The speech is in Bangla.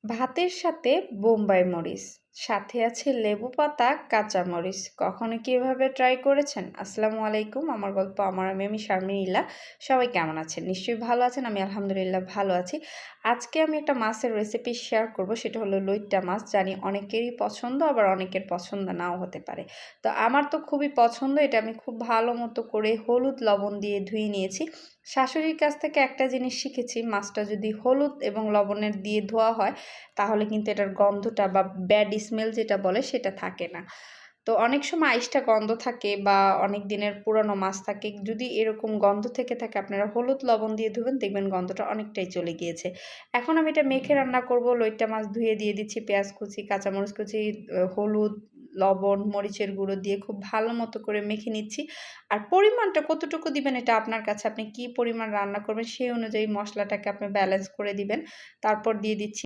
ভাতের সাথে বোম্বাই মরিচ, সাথে আছে লেবু পাতা, কাঁচা মরিচ। কখনো কি এভাবে ট্রাই করেছেন? আসসালামু আলাইকুম। আমার গল্প আমি শারমিন ইলা। সবাই কেমন আছেন? নিশ্চয়ই ভালো আছেন। আমি আলহামদুলিল্লাহ ভালো আছি। আজকে আমি একটা মাছের রেসিপি শেয়ার করব। সেটা হলো লইট্টা মাছ। জানি অনেকেরই পছন্দ, আবার অনেকের পছন্দ নাও হতে পারে। তো আমার তো খুবই পছন্দ। এটা আমি খুব ভালো মতো করে হলুদ, লবণ দিয়ে ধুয়ে নিয়েছি। শাশুড়ির কাছ থেকে একটা জিনিস শিখেছি, মাছটা যদি হলুদ এবং লবণের দিয়ে ধোয়া হয় তাহলে কিন্তু এটার গন্ধটা বা ব্যাড স্মেল যেটা বলে সেটা থাকে না। তো অনেক সময় আইসটা গন্ধ থাকে বা অনেক দিনের পুরানো মাছ থাকে। যদি এরকম গন্ধ থেকে থাকে আপনারা হলুদ লবণ দিয়ে ধুবেন, দেখবেন গন্ধটা অনেকটাই চলে গিয়েছে। এখন আমি এটা মেখে রান্না করব। লইট্টা মাছ ধুয়ে দিয়ে দিচ্ছি পেঁয়াজ কুচি, কাঁচামরিচ কুচি, হলুদ, লবণ, মরিচের গুঁড়ো দিয়ে খুব ভালো মতো করে মেখে নিচ্ছি। আর পরিমাণটা কতটুকু দিবেন এটা আপনার কাছে। আপনি কি পরিমাণ রান্না করবেন সেই অনুযায়ী মসলাটাকে আপনি ব্যালেন্স করে দিবেন। তারপর দিয়ে দিচ্ছি